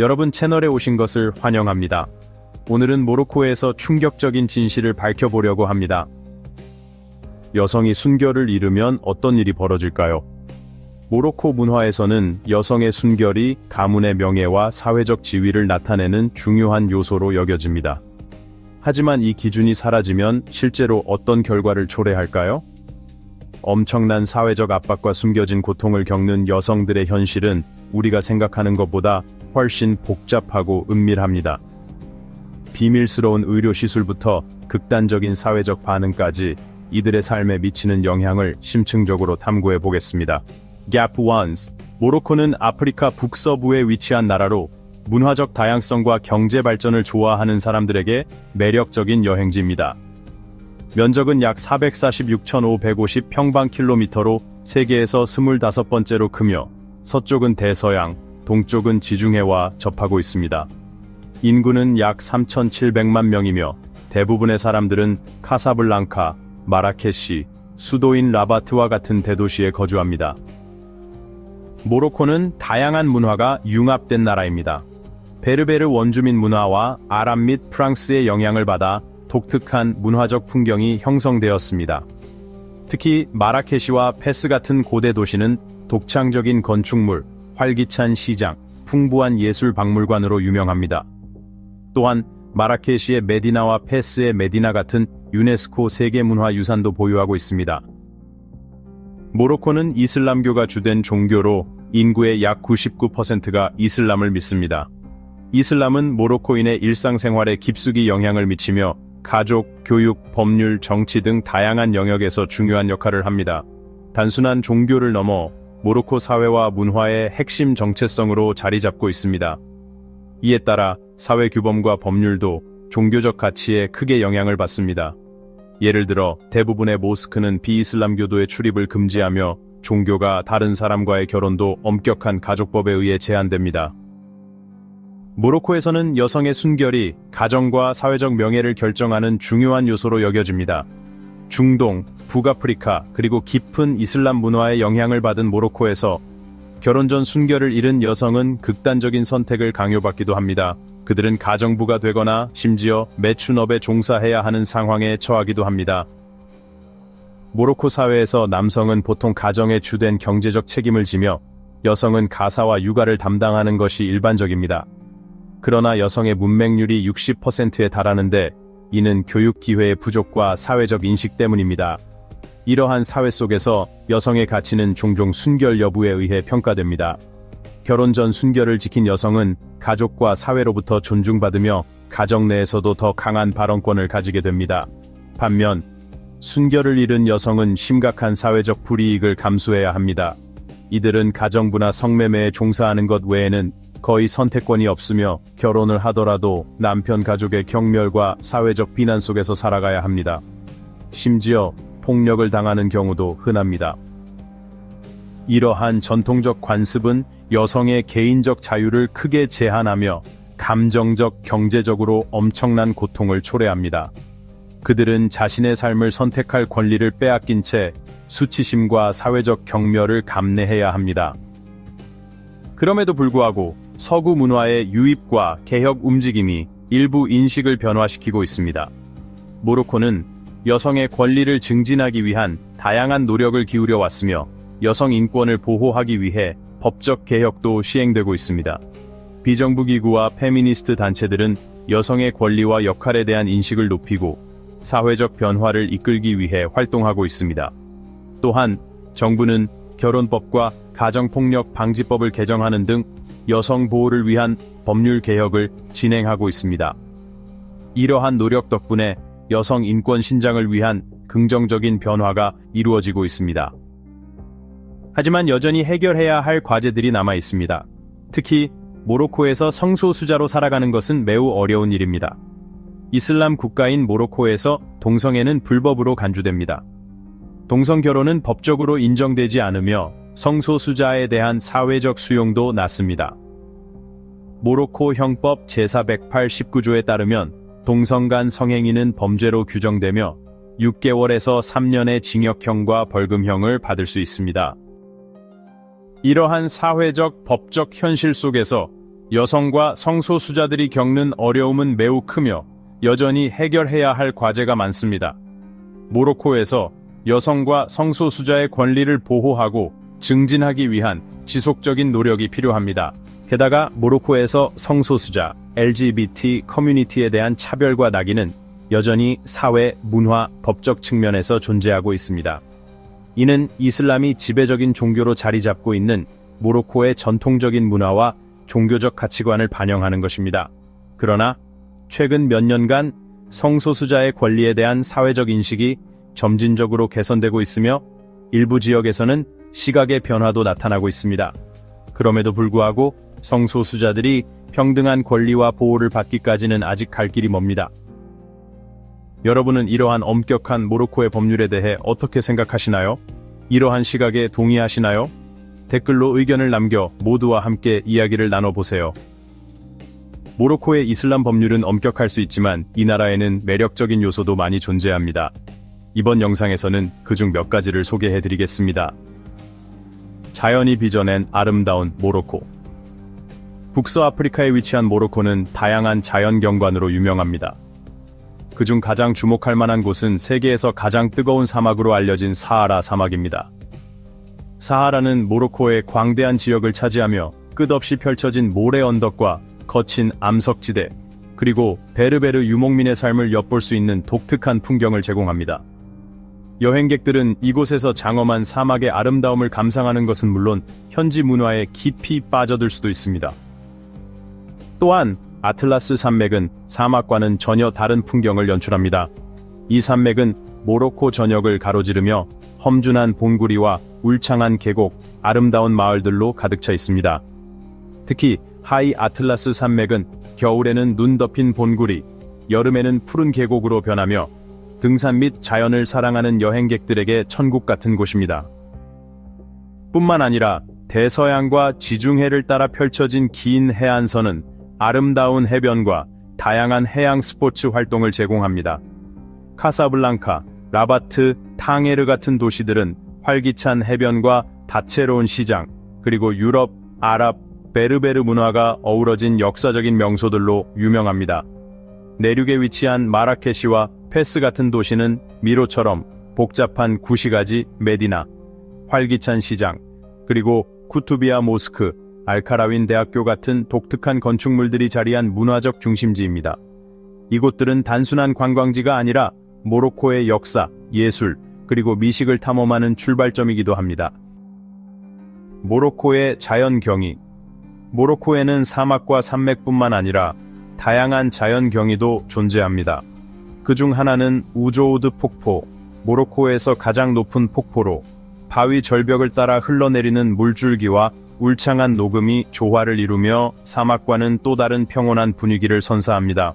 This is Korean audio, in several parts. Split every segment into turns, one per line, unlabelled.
여러분 채널에 오신 것을 환영합니다. 오늘은 모로코에서 충격적인 진실을 밝혀보려고 합니다. 여성이 순결을 잃으면 어떤 일이 벌어질까요? 모로코 문화에서는 여성의 순결이 가문의 명예와 사회적 지위를 나타내는 중요한 요소로 여겨집니다. 하지만 이 기준이 사라지면 실제로 어떤 결과를 초래할까요? 엄청난 사회적 압박과 숨겨진 고통을 겪는 여성들의 현실은 우리가 생각하는 것보다 훨씬 복잡하고 은밀합니다. 비밀스러운 의료시술부터 극단적인 사회적 반응까지 이들의 삶에 미치는 영향을 심층적으로 탐구해 보겠습니다. Gap Ones. 모로코는 아프리카 북서부에 위치한 나라로 문화적 다양성과 경제 발전을 좋아하는 사람들에게 매력적인 여행지입니다. 면적은 약 446,550 평방킬로미터로 세계에서 25번째로 크며 서쪽은 대서양, 동쪽은 지중해와 접하고 있습니다. 인구는 약 3,700만 명이며 대부분의 사람들은 카사블랑카, 마라케시, 수도인 라바트와 같은 대도시에 거주합니다. 모로코는 다양한 문화가 융합된 나라입니다. 베르베르 원주민 문화와 아랍 및 프랑스의 영향을 받아 독특한 문화적 풍경이 형성되었습니다. 특히 마라케시와 페스 같은 고대 도시는 독창적인 건축물, 활기찬 시장, 풍부한 예술 박물관으로 유명합니다. 또한 마라케시의 메디나와 페스의 메디나 같은 유네스코 세계문화유산도 보유하고 있습니다. 모로코는 이슬람교가 주된 종교로 인구의 약 99%가 이슬람을 믿습니다. 이슬람은 모로코인의 일상생활에 깊숙이 영향을 미치며 가족, 교육, 법률, 정치 등 다양한 영역에서 중요한 역할을 합니다. 단순한 종교를 넘어 모로코 사회와 문화의 핵심 정체성으로 자리 잡고 있습니다. 이에 따라 사회 규범과 법률도 종교적 가치에 크게 영향을 받습니다. 예를 들어 대부분의 모스크는 비이슬람교도의 출입을 금지하며 종교가 다른 사람과의 결혼도 엄격한 가족법에 의해 제한됩니다. 모로코에서는 여성의 순결이 가정과 사회적 명예를 결정하는 중요한 요소로 여겨집니다. 중동, 북아프리카, 그리고 깊은 이슬람 문화의 영향을 받은 모로코에서 결혼 전 순결을 잃은 여성은 극단적인 선택을 강요받기도 합니다. 그들은 가정부가 되거나 심지어 매춘업에 종사해야 하는 상황에 처하기도 합니다. 모로코 사회에서 남성은 보통 가정의 주된 경제적 책임을 지며 여성은 가사와 육아를 담당하는 것이 일반적입니다. 그러나 여성의 문맹률이 60%에 달하는데 이는 교육 기회의 부족과 사회적 인식 때문입니다. 이러한 사회 속에서 여성의 가치는 종종 순결 여부에 의해 평가됩니다. 결혼 전 순결을 지킨 여성은 가족과 사회로부터 존중받으며 가정 내에서도 더 강한 발언권을 가지게 됩니다. 반면 순결을 잃은 여성은 심각한 사회적 불이익을 감수해야 합니다. 이들은 가정부나 성매매에 종사하는 것 외에는 거의 선택권이 없으며 결혼을 하더라도 남편 가족의 경멸과 사회적 비난 속에서 살아가야 합니다. 심지어 폭력을 당하는 경우도 흔합니다. 이러한 전통적 관습은 여성의 개인적 자유를 크게 제한하며 감정적, 경제적으로 엄청난 고통을 초래합니다. 그들은 자신의 삶을 선택할 권리를 빼앗긴 채 수치심과 사회적 경멸을 감내해야 합니다. 그럼에도 불구하고 서구 문화의 유입과 개혁 움직임이 일부 인식을 변화시키고 있습니다. 모로코는 여성의 권리를 증진하기 위한 다양한 노력을 기울여 왔으며 여성 인권을 보호하기 위해 법적 개혁도 시행되고 있습니다. 비정부 기구와 페미니스트 단체들은 여성의 권리와 역할에 대한 인식을 높이고 사회적 변화를 이끌기 위해 활동하고 있습니다. 또한 정부는 결혼법과 가정폭력 방지법을 개정하는 등 여성 보호를 위한 법률 개혁을 진행하고 있습니다. 이러한 노력 덕분에 여성 인권 신장을 위한 긍정적인 변화가 이루어지고 있습니다. 하지만 여전히 해결해야 할 과제들이 남아 있습니다. 특히 모로코에서 성소수자로 살아가는 것은 매우 어려운 일입니다. 이슬람 국가인 모로코에서 동성애는 불법으로 간주됩니다. 동성 결혼은 법적으로 인정되지 않으며 성소수자에 대한 사회적 수용도 낮습니다. 모로코 형법 제408-19조에 따르면 동성 간 성행위는 범죄로 규정되며 6개월에서 3년의 징역형과 벌금형을 받을 수 있습니다. 이러한 사회적, 법적 현실 속에서 여성과 성소수자들이 겪는 어려움은 매우 크며 여전히 해결해야 할 과제가 많습니다. 모로코에서 여성과 성소수자의 권리를 보호하고 증진하기 위한 지속적인 노력이 필요합니다. 게다가 모로코에서 성소수자, LGBT 커뮤니티에 대한 차별과 낙인은 여전히 사회, 문화, 법적 측면에서 존재하고 있습니다. 이는 이슬람이 지배적인 종교로 자리 잡고 있는 모로코의 전통적인 문화와 종교적 가치관을 반영하는 것입니다. 그러나 최근 몇 년간 성소수자의 권리에 대한 사회적 인식이 점진적으로 개선되고 있으며 일부 지역에서는 시각의 변화도 나타나고 있습니다. 그럼에도 불구하고 성소수자들이 평등한 권리와 보호를 받기까지는 아직 갈 길이 멉니다. 여러분은 이러한 엄격한 모로코의 법률에 대해 어떻게 생각하시나요? 이러한 시각에 동의하시나요? 댓글로 의견을 남겨 모두와 함께 이야기를 나눠보세요. 모로코의 이슬람 법률은 엄격할 수 있지만 이 나라에는 매력적인 요소도 많이 존재합니다. 이번 영상에서는 그중 몇 가지를 소개해드리겠습니다. 자연이 빚어낸 아름다운 모로코. 북서아프리카에 위치한 모로코는 다양한 자연 경관으로 유명합니다. 그중 가장 주목할 만한 곳은 세계에서 가장 뜨거운 사막으로 알려진 사하라 사막입니다. 사하라는 모로코의 광대한 지역을 차지하며 끝없이 펼쳐진 모래 언덕과 거친 암석지대, 그리고 베르베르 유목민의 삶을 엿볼 수 있는 독특한 풍경을 제공합니다. 여행객들은 이곳에서 장엄한 사막의 아름다움을 감상하는 것은 물론 현지 문화에 깊이 빠져들 수도 있습니다. 또한 아틀라스 산맥은 사막과는 전혀 다른 풍경을 연출합니다. 이 산맥은 모로코 전역을 가로지르며 험준한 봉구리와 울창한 계곡, 아름다운 마을들로 가득 차 있습니다. 특히 하이 아틀라스 산맥은 겨울에는 눈 덮인 봉구리, 여름에는 푸른 계곡으로 변하며 등산 및 자연을 사랑하는 여행객들에게 천국 같은 곳입니다. 뿐만 아니라 대서양과 지중해를 따라 펼쳐진 긴 해안선은 아름다운 해변과 다양한 해양 스포츠 활동을 제공합니다. 카사블랑카, 라바트, 탕헤르 같은 도시들은 활기찬 해변과 다채로운 시장, 그리고 유럽, 아랍, 베르베르 문화가 어우러진 역사적인 명소들로 유명합니다. 내륙에 위치한 마라케시와 페스 같은 도시는 미로처럼 복잡한 구시가지 메디나, 활기찬 시장, 그리고 쿠투비아 모스크, 알카라윈 대학교 같은 독특한 건축물들이 자리한 문화적 중심지입니다. 이곳들은 단순한 관광지가 아니라 모로코의 역사, 예술, 그리고 미식을 탐험하는 출발점이기도 합니다. 모로코의 자연 경이. 모로코에는 사막과 산맥뿐만 아니라 다양한 자연 경이도 존재합니다. 그중 하나는 우조우드 폭포, 모로코에서 가장 높은 폭포로 바위 절벽을 따라 흘러내리는 물줄기와 울창한 녹음이 조화를 이루며 사막과는 또 다른 평온한 분위기를 선사합니다.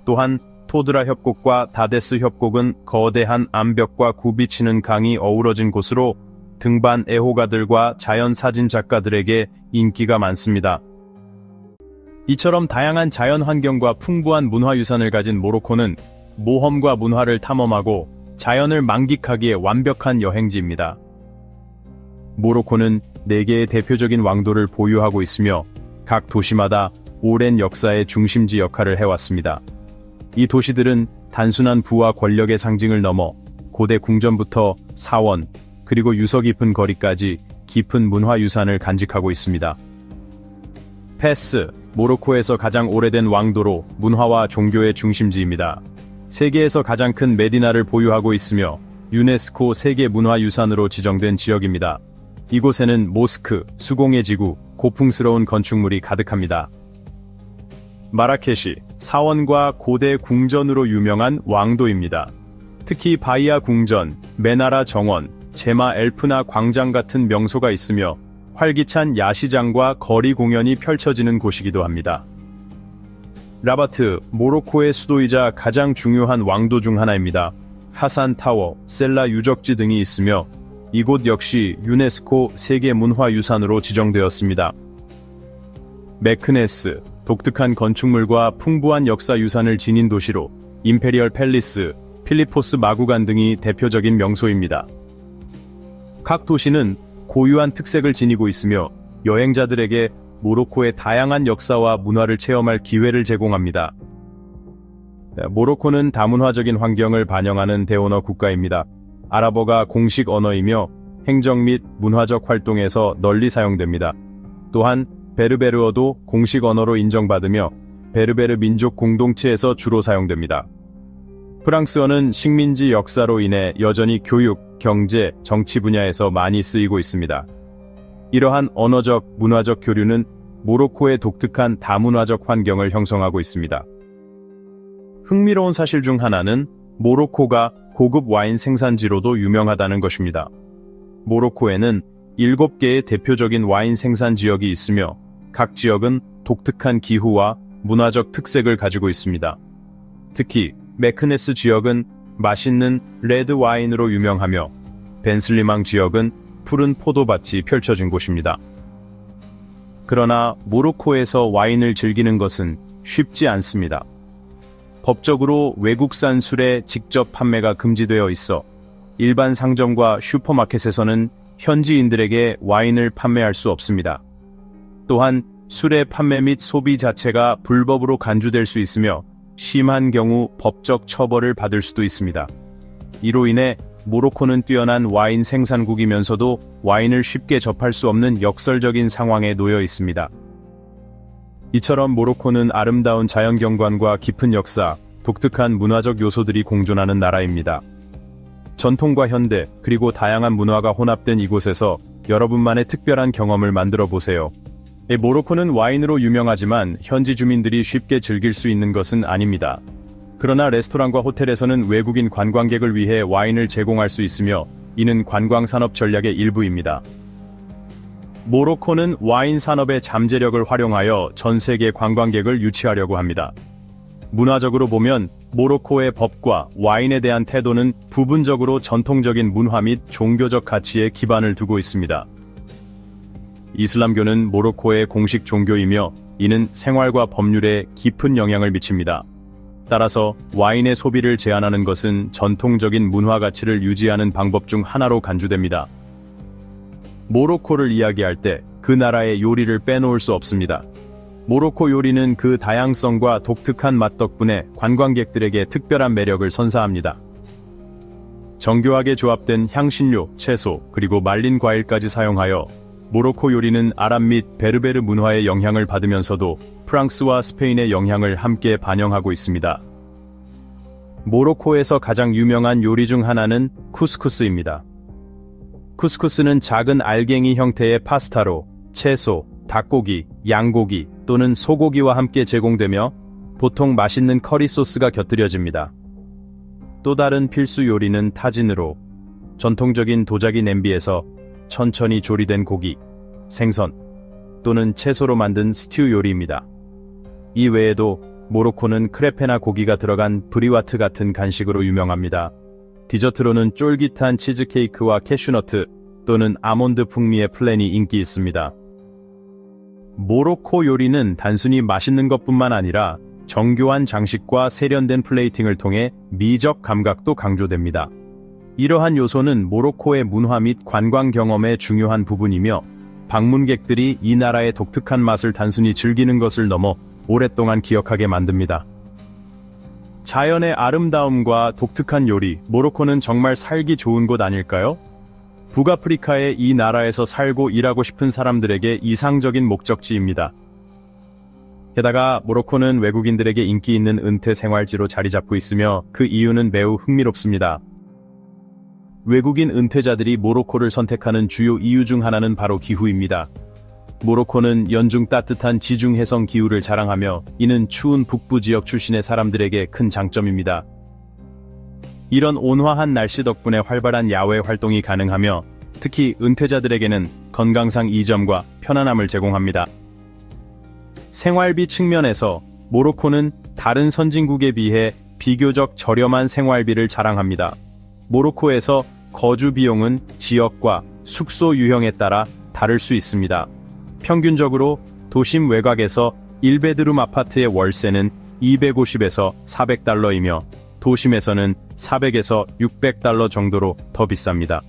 또한 토드라 협곡과 다데스 협곡은 거대한 암벽과 굽이치는 강이 어우러진 곳으로 등반 애호가들과 자연 사진 작가들에게 인기가 많습니다. 이처럼 다양한 자연 환경과 풍부한 문화유산을 가진 모로코는 모험과 문화를 탐험하고 자연을 만끽하기에 완벽한 여행지입니다. 모로코는 4개의 대표적인 왕도를 보유하고 있으며 각 도시마다 오랜 역사의 중심지 역할을 해왔습니다. 이 도시들은 단순한 부와 권력의 상징을 넘어 고대 궁전부터 사원, 그리고 유서 깊은 거리까지 깊은 문화유산을 간직하고 있습니다. 페스, 모로코에서 가장 오래된 왕도로 문화와 종교의 중심지입니다. 세계에서 가장 큰 메디나를 보유하고 있으며 유네스코 세계문화유산으로 지정된 지역입니다. 이곳에는 모스크, 수공예 지구, 고풍스러운 건축물이 가득합니다. 마라케시, 사원과 고대 궁전으로 유명한 왕도입니다. 특히 바이아 궁전, 메나라 정원, 제마 엘프나 광장 같은 명소가 있으며 활기찬 야시장과 거리 공연이 펼쳐지는 곳이기도 합니다. 라바트, 모로코의 수도이자 가장 중요한 왕도 중 하나입니다. 하산 타워, 셀라 유적지 등이 있으며 이곳 역시 유네스코 세계문화유산으로 지정되었습니다. 메크네스, 독특한 건축물과 풍부한 역사유산을 지닌 도시로 임페리얼 팰리스, 필리포스 마구간 등이 대표적인 명소입니다. 각 도시는 고유한 특색을 지니고 있으며 여행자들에게 모로코의 다양한 역사와 문화를 체험할 기회를 제공합니다. 모로코는 다문화적인 환경을 반영하는 대언어 국가입니다. 아랍어가 공식 언어이며 행정 및 문화적 활동에서 널리 사용됩니다. 또한 베르베르어도 공식 언어로 인정받으며 베르베르 민족 공동체에서 주로 사용됩니다. 프랑스어는 식민지 역사로 인해 여전히 교육, 경제, 정치 분야에서 많이 쓰이고 있습니다. 이러한 언어적, 문화적 교류는 모로코의 독특한 다문화적 환경을 형성하고 있습니다. 흥미로운 사실 중 하나는 모로코가 고급 와인 생산지로도 유명하다는 것입니다. 모로코에는 7개의 대표적인 와인 생산 지역이 있으며 각 지역은 독특한 기후와 문화적 특색을 가지고 있습니다. 특히 메크네스 지역은 맛있는 레드 와인으로 유명하며 벤슬리망 지역은 푸른 포도밭이 펼쳐진 곳입니다. 그러나 모로코에서 와인을 즐기는 것은 쉽지 않습니다. 법적으로 외국산 술의 직접 판매가 금지되어 있어 일반 상점과 슈퍼마켓에서는 현지인들에게 와인을 판매할 수 없습니다. 또한 술의 판매 및 소비 자체가 불법으로 간주될 수 있으며 심한 경우 법적 처벌을 받을 수도 있습니다. 이로 인해 모로코는 뛰어난 와인 생산국이면서도 와인을 쉽게 접할 수 없는 역설적인 상황에 놓여 있습니다. 이처럼 모로코는 아름다운 자연경관과 깊은 역사, 독특한 문화적 요소들이 공존하는 나라입니다. 전통과 현대, 그리고 다양한 문화가 혼합된 이곳에서 여러분만의 특별한 경험을 만들어 보세요. 모로코는 와인으로 유명하지만 현지 주민들이 쉽게 즐길 수 있는 것은 아닙니다. 그러나 레스토랑과 호텔에서는 외국인 관광객을 위해 와인을 제공할 수 있으며 이는 관광산업 전략의 일부입니다. 모로코는 와인 산업의 잠재력을 활용하여 전 세계 관광객을 유치하려고 합니다. 문화적으로 보면 모로코의 법과 와인에 대한 태도는 부분적으로 전통적인 문화 및 종교적 가치에 기반을 두고 있습니다. 이슬람교는 모로코의 공식 종교이며 이는 생활과 법률에 깊은 영향을 미칩니다. 따라서 와인의 소비를 제한하는 것은 전통적인 문화 가치를 유지하는 방법 중 하나로 간주됩니다. 모로코를 이야기할 때 그 나라의 요리를 빼놓을 수 없습니다. 모로코 요리는 그 다양성과 독특한 맛 덕분에 관광객들에게 특별한 매력을 선사합니다. 정교하게 조합된 향신료, 채소, 그리고 말린 과일까지 사용하여 모로코 요리는 아랍 및 베르베르 문화의 영향을 받으면서도 프랑스와 스페인의 영향을 함께 반영하고 있습니다. 모로코에서 가장 유명한 요리 중 하나는 쿠스쿠스입니다. 쿠스쿠스는 작은 알갱이 형태의 파스타로 채소, 닭고기, 양고기 또는 소고기와 함께 제공되며 보통 맛있는 커리 소스가 곁들여집니다. 또 다른 필수 요리는 타진으로 전통적인 도자기 냄비에서 천천히 조리된 고기, 생선 또는 채소로 만든 스튜 요리입니다. 이 외에도 모로코는 크레페나 고기가 들어간 브리와트 같은 간식으로 유명합니다. 디저트로는 쫄깃한 치즈케이크와 캐슈너트 또는 아몬드 풍미의 플랜이 인기 있습니다. 모로코 요리는 단순히 맛있는 것뿐만 아니라 정교한 장식과 세련된 플레이팅을 통해 미적 감각도 강조됩니다. 이러한 요소는 모로코의 문화 및 관광 경험의 중요한 부분이며 방문객들이 이 나라의 독특한 맛을 단순히 즐기는 것을 넘어 오랫동안 기억하게 만듭니다. 자연의 아름다움과 독특한 요리, 모로코는 정말 살기 좋은 곳 아닐까요? 북아프리카의 이 나라에서 살고 일하고 싶은 사람들에게 이상적인 목적지입니다. 게다가 모로코는 외국인들에게 인기 있는 은퇴 생활지로 자리 잡고 있으며 그 이유는 매우 흥미롭습니다. 외국인 은퇴자들이 모로코를 선택하는 주요 이유 중 하나는 바로 기후입니다. 모로코는 연중 따뜻한 지중해성 기후를 자랑하며 이는 추운 북부 지역 출신의 사람들에게 큰 장점입니다. 이런 온화한 날씨 덕분에 활발한 야외 활동이 가능하며 특히 은퇴자들에게는 건강상 이점과 편안함을 제공합니다. 생활비 측면에서 모로코는 다른 선진국에 비해 비교적 저렴한 생활비를 자랑합니다. 모로코에서 거주 비용은 지역과 숙소 유형에 따라 다를 수 있습니다. 평균적으로 도심 외곽에서 1베드룸 아파트의 월세는 250에서 400달러이며 도심에서는 400에서 600달러 정도로 더 비쌉니다.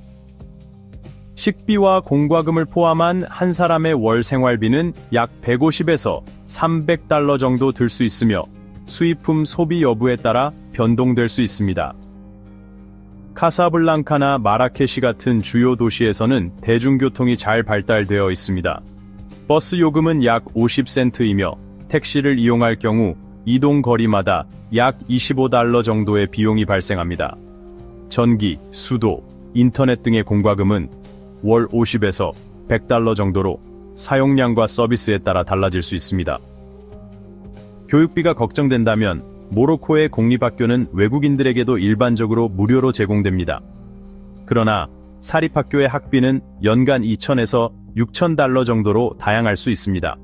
식비와 공과금을 포함한 한 사람의 월 생활비는 약 150에서 300달러 정도 들 수 있으며 수입품 소비 여부에 따라 변동될 수 있습니다. 카사블랑카나 마라케시 같은 주요 도시에서는 대중교통이 잘 발달되어 있습니다. 버스 요금은 약 50센트이며 택시를 이용할 경우 이동 거리마다 약 25달러 정도의 비용이 발생합니다. 전기, 수도, 인터넷 등의 공과금은 월 50에서 100달러 정도로 사용량과 서비스에 따라 달라질 수 있습니다. 교육비가 걱정된다면 모로코의 공립학교는 외국인들에게도 일반적으로 무료로 제공됩니다. 그러나 사립학교의 학비는 연간 2,000에서 6,000달러 정도로 다양할 수 있습니다.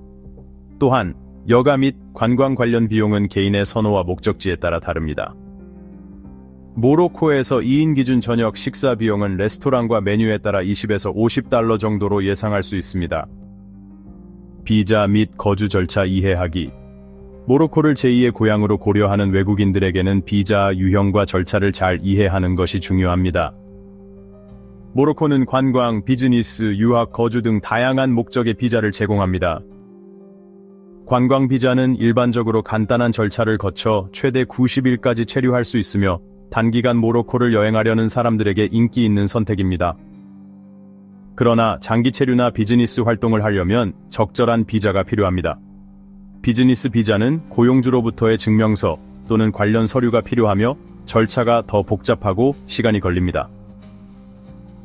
또한 여가 및 관광 관련 비용은 개인의 선호와 목적지에 따라 다릅니다. 모로코에서 2인 기준 저녁 식사 비용은 레스토랑과 메뉴에 따라 20에서 50달러 정도로 예상할 수 있습니다. 비자 및 거주 절차 이해하기. 모로코를 제2의 고향으로 고려하는 외국인들에게는 비자 유형과 절차를 잘 이해하는 것이 중요합니다. 모로코는 관광, 비즈니스, 유학, 거주 등 다양한 목적의 비자를 제공합니다. 관광 비자는 일반적으로 간단한 절차를 거쳐 최대 90일까지 체류할 수 있으며 단기간 모로코를 여행하려는 사람들에게 인기 있는 선택입니다. 그러나 장기 체류나 비즈니스 활동을 하려면 적절한 비자가 필요합니다. 비즈니스 비자는 고용주로부터의 증명서 또는 관련 서류가 필요하며 절차가 더 복잡하고 시간이 걸립니다.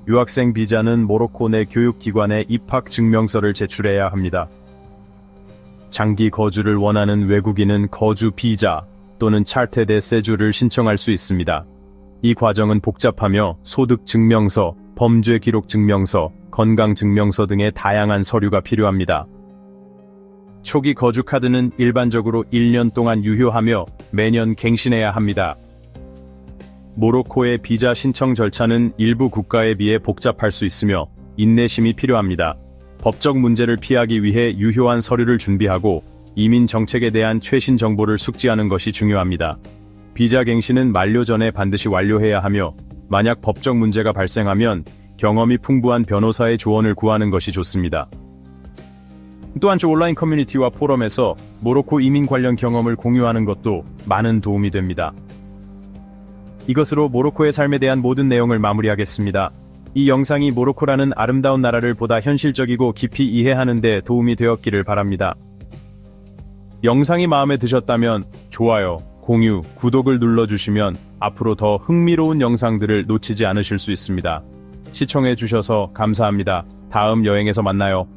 유학생 비자는 모로코 내 교육기관에 입학 증명서를 제출해야 합니다. 장기 거주를 원하는 외국인은 거주 비자 또는 차르테 세주를 신청할 수 있습니다. 이 과정은 복잡하며 소득 증명서, 범죄 기록 증명서, 건강 증명서 등의 다양한 서류가 필요합니다. 초기 거주 카드는 일반적으로 1년 동안 유효하며 매년 갱신해야 합니다. 모로코의 비자 신청 절차는 일부 국가에 비해 복잡할 수 있으며 인내심이 필요합니다. 법적 문제를 피하기 위해 유효한 서류를 준비하고 이민 정책에 대한 최신 정보를 숙지하는 것이 중요합니다. 비자 갱신은 만료 전에 반드시 완료해야 하며 만약 법적 문제가 발생하면 경험이 풍부한 변호사의 조언을 구하는 것이 좋습니다. 또한 온라인 커뮤니티와 포럼에서 모로코 이민 관련 경험을 공유하는 것도 많은 도움이 됩니다. 이것으로 모로코의 삶에 대한 모든 내용을 마무리하겠습니다. 이 영상이 모로코라는 아름다운 나라를 보다 현실적이고 깊이 이해하는 데 도움이 되었기를 바랍니다. 영상이 마음에 드셨다면 좋아요, 공유, 구독을 눌러주시면 앞으로 더 흥미로운 영상들을 놓치지 않으실 수 있습니다. 시청해주셔서 감사합니다. 다음 여행에서 만나요.